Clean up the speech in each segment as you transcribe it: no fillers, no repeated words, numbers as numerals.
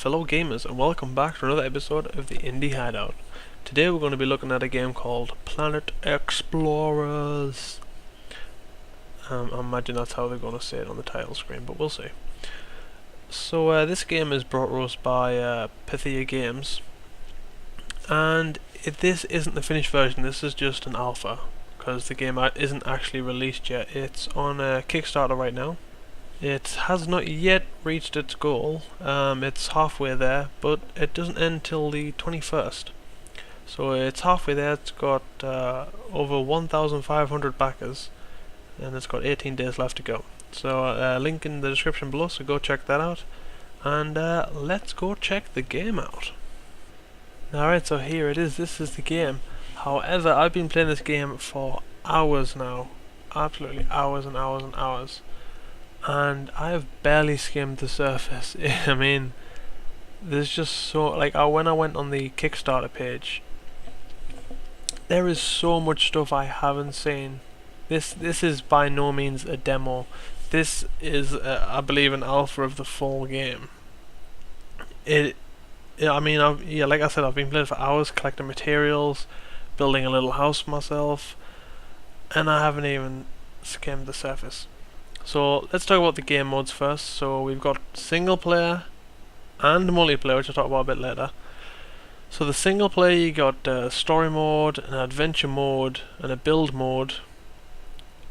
fellow gamers, and welcome back to another episode of the Indie Hideout. Today we're going to be looking at a game called Planet Explorers. I imagine that's how they're going to say it on the title screen, but we'll see. So this game is brought to us by Pythia Games, and this isn't the finished version. This is just an alpha, because the game isn't actually released yet. It's on Kickstarter right now. It has not yet reached its goal. It's halfway there, but it doesn't end till the 21st. So it's halfway there. It's got over 1,500 backers, and it's got 18 days left to go. So link in the description below, so go check that out. And let's go check the game out. Alright, so here it is. This is the game. However, I've been playing this game for hours now. Absolutely hours and hours and hours. And I have barely skimmed the surface. I mean, there's just so, like, when I went on the Kickstarter page, there is so much stuff I haven't seen. This is by no means a demo. This is, I believe, an alpha of the full game. I mean, like I said, I've been playing for hours, collecting materials, building a little house myself, and I haven't even skimmed the surface. So let's talk about the game modes first. So we've got single player and multiplayer, which I'll talk about a bit later. So the single player, you got story mode, an adventure mode, and a build mode.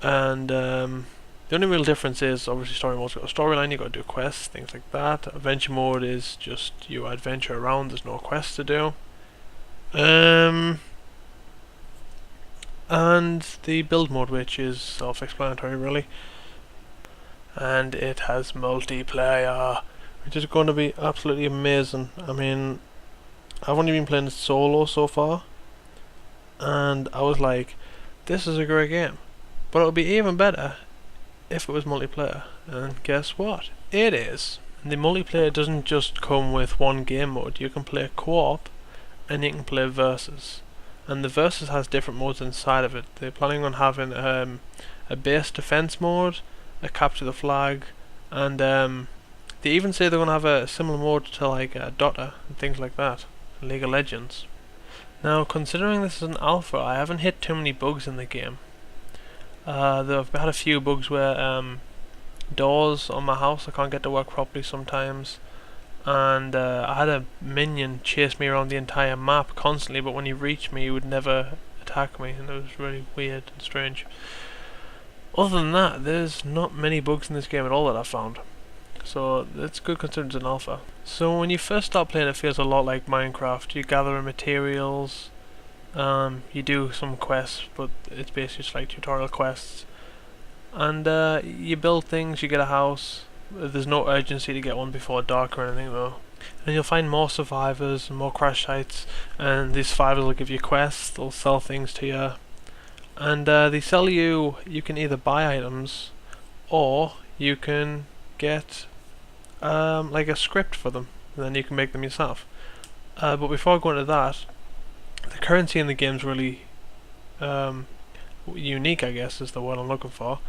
And the only real difference is obviously story mode's got a storyline, you got to do quests, things like that. Adventure mode is just you adventure around, there's no quests to do. And the build mode, which is self-explanatory really. And it has multiplayer, which is going to be absolutely amazing. I mean, I've only been playing it solo so far, and I was like, this is a great game, but it would be even better if it was multiplayer. And guess what? It is. And the multiplayer doesn't just come with one game mode. You can play co-op, and you can play versus. And the versus has different modes inside of it. They're planning on having a base defense mode, a capture the flag, and they even say they're going to have a similar mode to like Dota and things like that, League of Legends. Now, considering this is an alpha, I haven't hit too many bugs in the game. I've had a few bugs where doors on my house I can't get to work properly sometimes, and I had a minion chase me around the entire map constantly, but when he reached me he would never attack me, and it was really weird and strange. Other than that, there's not many bugs in this game at all that I've found. So it's good considering it's an alpha. So when you first start playing, it feels a lot like Minecraft. You gather materials, you do some quests, but it's basically just like tutorial quests. And you build things, you get a house. There's no urgency to get one before dark or anything though. And you'll find more survivors and more crash sites, and these survivors will give you quests, they'll sell things to you. And they sell you can either buy items, or you can get like a script for them, and then you can make them yourself. But before I go into that, the currency in the game is really unique, I guess is the word I'm looking for.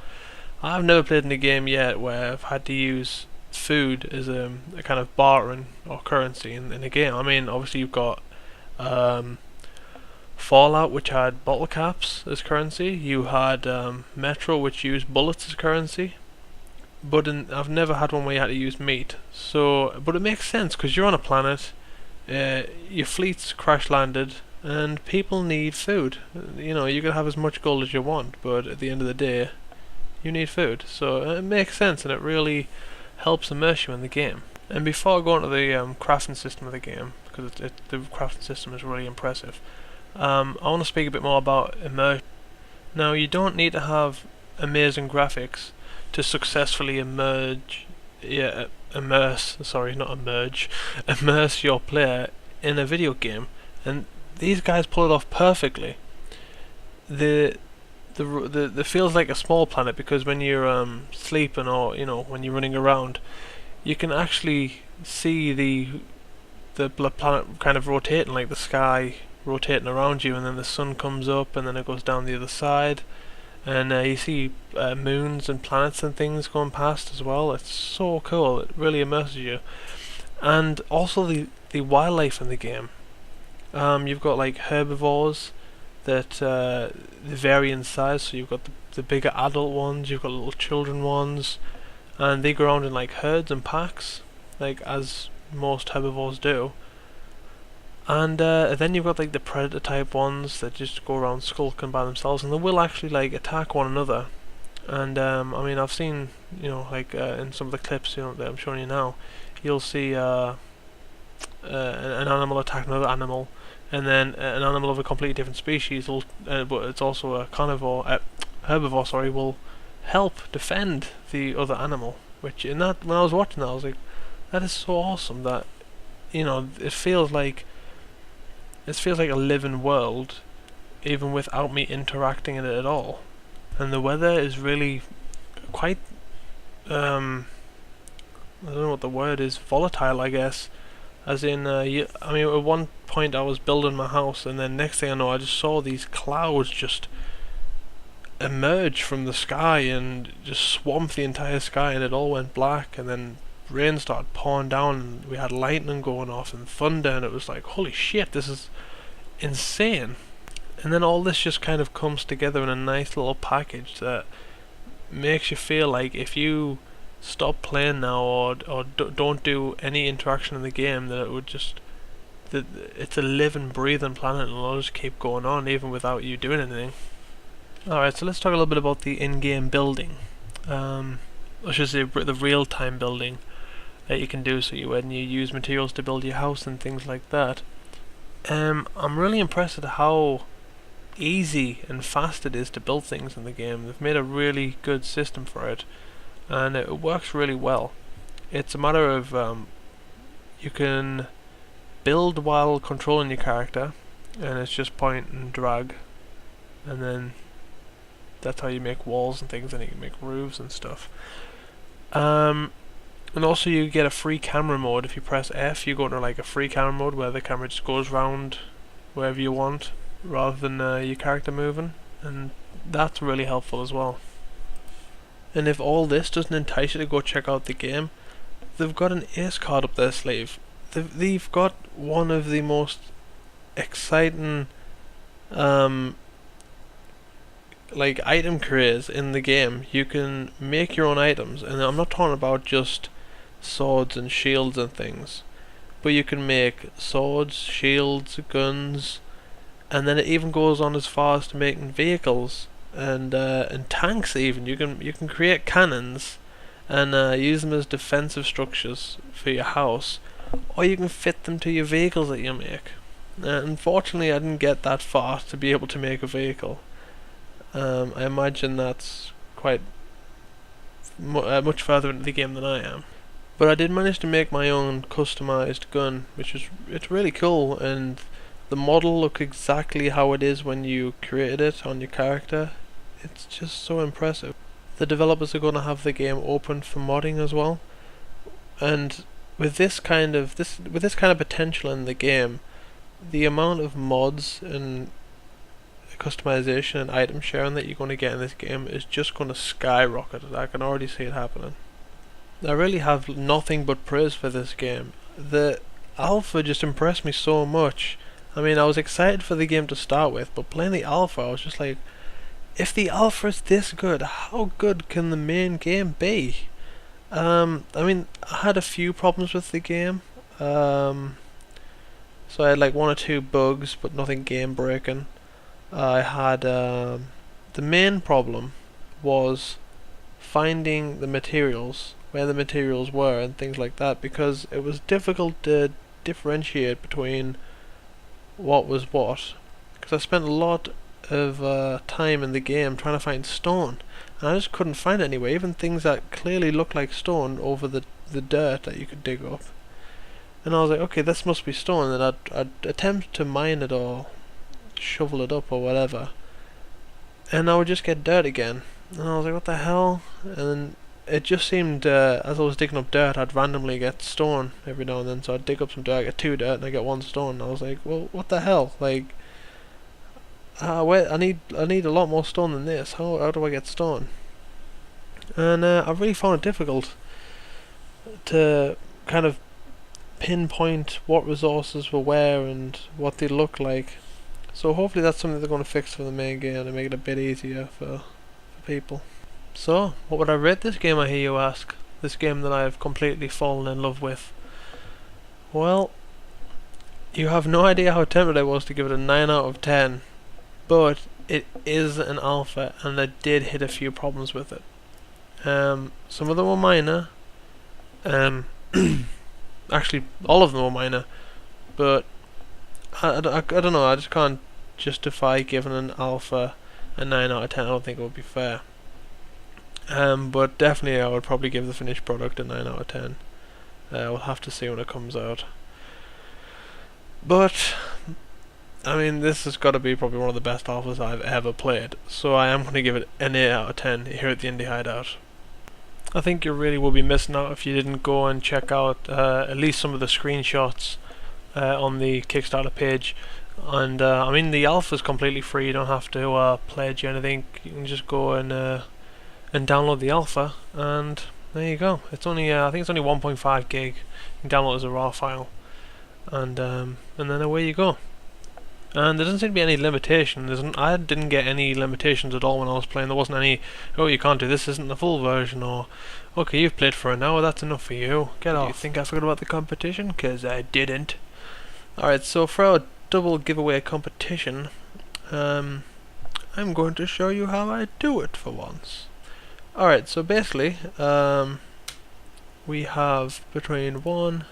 I've never played in a game yet where I've had to use food as a kind of bartering or currency in a game. I mean, obviously you've got Fallout, which had bottle caps as currency. You had Metro, which used bullets as currency. But I've never had one where you had to use meat. But it makes sense because you're on a planet, your fleet's crash landed, and people need food. You know, you can have as much gold as you want, but at the end of the day, you need food. So it makes sense, and it really helps immerse you in the game. And before I go into the crafting system of the game, because the crafting system is really impressive, I want to speak a bit more about immersion. Now, you don't need to have amazing graphics to successfully immerse your player in a video game, and these guys pull it off perfectly. The feels like a small planet, because when you're sleeping, or when you're running around, you can actually see the planet kind of rotating, like the sky rotating around you, and then the sun comes up and then it goes down the other side, and you see moons and planets and things going past as well. It's so cool, it really immerses you. and also the wildlife in the game. You've got like herbivores that they vary in size. So you've got the bigger adult ones, you've got little children ones, and they go around in like herds and packs, like as most herbivores do. And then you've got like the predator type ones that just go around skulking by themselves, and they will actually like attack one another. And I mean, I've seen, like in some of the clips, that I'm showing you now, you'll see an animal attack another animal, and then an animal of a completely different species, but it's also a herbivore, sorry, will help defend the other animal. Which when I was watching that, I was like, that is so awesome that it feels like a living world, even without me interacting in it at all. And the weather is really quite I don't know what the word is, volatile, I guess. As in, I mean, at one point I was building my house, and then next thing I know, I just saw these clouds just emerge from the sky and just swamp the entire sky, and it all went black, and then rain started pouring down, and we had lightning going off and thunder, and it was like, holy shit, this is insane. And then all this just kind of comes together in a nice little package that makes you feel like if you stop playing now, or don't do any interaction in the game, that it would just it's a living, breathing planet, and it'll just keep going on even without you doing anything. Alright, so let's talk a little bit about the in-game building. I should say the real-time building that you can do, so when you use materials to build your house and things like that. I'm really impressed at how easy and fast it is to build things in the game. They've made a really good system for it, and it works really well. It's a matter of you can build while controlling your character, and it's just point and drag, and then that's how you make walls and things, and you can make roofs and stuff. And also you get a free camera mode. If you press F, you go into like a free camera mode where the camera just goes round wherever you want, rather than your character moving, and that's really helpful as well. And if all this doesn't entice you to go check out the game, they've got an ace card up their sleeve. They've got one of the most exciting like item creators in the game. You can make your own items, and I'm not talking about just swords and shields and things, but you can make swords, shields, guns, and then it even goes on as far as to making vehicles and tanks. Even you can create cannons and use them as defensive structures for your house, or you can fit them to your vehicles that you make. Unfortunately, I didn't get that far to be able to make a vehicle. I imagine that's quite much further into the game than I am. But I did manage to make my own customized gun, it's really cool, and the model looks exactly how it is when you created it on your character. It's just so impressive. The developers are going to have the game open for modding as well, and with this kind of potential in the game, the amount of mods and customization and item sharing that you're going to get in this game is just going to skyrocket. I can already see it happening. I really have nothing but praise for this game. The alpha just impressed me so much. I mean, I was excited for the game to start with, but playing the alpha, I was just like, if the alpha is this good, how good can the main game be? I mean, I had a few problems with the game. So I had like one or two bugs, but nothing game breaking. I had the main problem was finding the materials, where the materials were and things like that, because it was difficult to differentiate between what was what, because I spent a lot of time in the game trying to find stone, and I just couldn't find it anywhere, even things that clearly looked like stone over the dirt that you could dig up. And I was like, okay, this must be stone, and I'd attempt to mine it or shovel it up or whatever, and I would just get dirt again, and I was like, what the hell? And it just seemed, as I was digging up dirt, I'd randomly get stone every now and then, so I'd dig up some dirt, I get 2 dirt, and I get 1 stone, and I was like, well, what the hell? Like, wait, I need a lot more stone than this. How do I get stone? And I really found it difficult to kind of pinpoint what resources were where and what they look like. So hopefully that's something they're going to fix for the main game to make it a bit easier for people. So, what would I rate this game, I hear you ask? This game that I have completely fallen in love with. Well, you have no idea how tempted I was to give it a 9 out of 10, but it is an alpha and I did hit a few problems with it. Some of them were minor. Actually, all of them were minor, but I don't know, I just can't justify giving an alpha a 9 out of 10. I don't think it would be fair. But definitely I would probably give the finished product a 9 out of 10. We'll have to see when it comes out. But, I mean, this has got to be probably one of the best alphas I've ever played, so I am going to give it an 8 out of 10 here at the Indie Hideout. I think you really will be missing out if you didn't go and check out at least some of the screenshots on the Kickstarter page. And I mean, the alpha is completely free. You don't have to pledge anything. You can just go and download the alpha, and there you go. It's only I think it's only 1.5 gig. You can download it as a raw file, and then away you go. And there doesn't seem to be any limitation. I didn't get any limitations at all when I was playing. There wasn't any, oh, you can't do this, isn't the full version, or okay, you've played for an hour, that's enough for you, get off. Do you think I forgot about the competition? Because I didn't. Alright, so for our double giveaway competition, I'm going to show you how I do it for once. Alright, so basically, we have between 1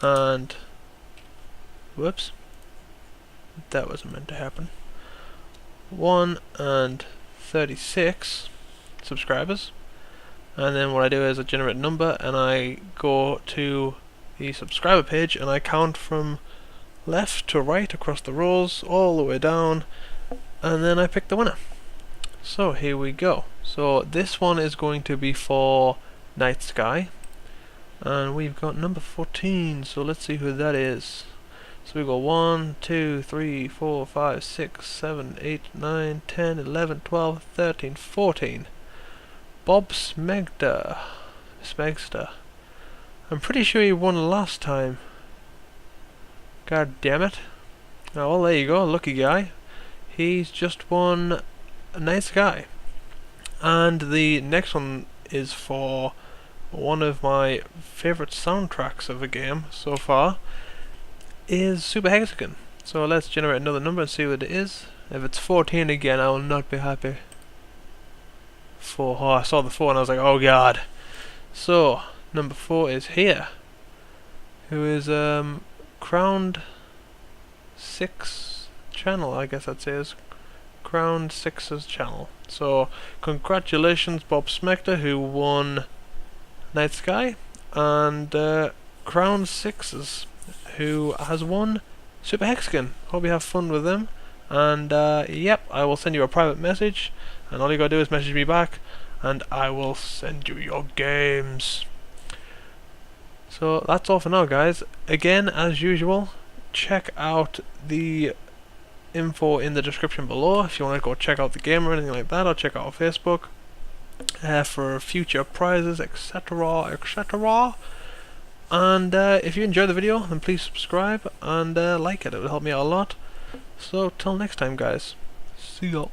and... whoops. That wasn't meant to happen. 1 and 36 subscribers, and then what I do is I generate a number and I go to the subscriber page and I count from left to right across the rows all the way down, and then I pick the winner. So here we go. So this one is going to be for Night Sky, and we've got number 14, so let's see who that is. So we go 1, 2, 3, 4, 5, 6, 7, 8, 9, 10, 11, 12, 13, 14. Bob Smegster. I'm pretty sure he won last time. God damn it. Oh, well, there you go, lucky guy. He's just won a Nice Guy. And the next one is for one of my favourite soundtracks of a game so far. Is Super Hexagon. So let's generate another number and see what it is. If it's 14 again, I will not be happy. 4. Oh, I saw the 4 and I was like, oh god. So, number 4 is here. Who is Crowned 6 channel, I guess that says. Crowned 6's channel. So, congratulations Bob Smegster, who won Night Sky, and Crowned 6's, who has won Super Hexagon. Hope you have fun with them, and yep, I will send you a private message, and all you gotta do is message me back and I will send you your games. So that's all for now, guys. Again, as usual, check out the info in the description below if you want to go check out the game or anything like that, or check out our Facebook for future prizes, etc, etc. And if you enjoyed the video, then please subscribe and like it. It would help me out a lot. So till next time, guys. See ya.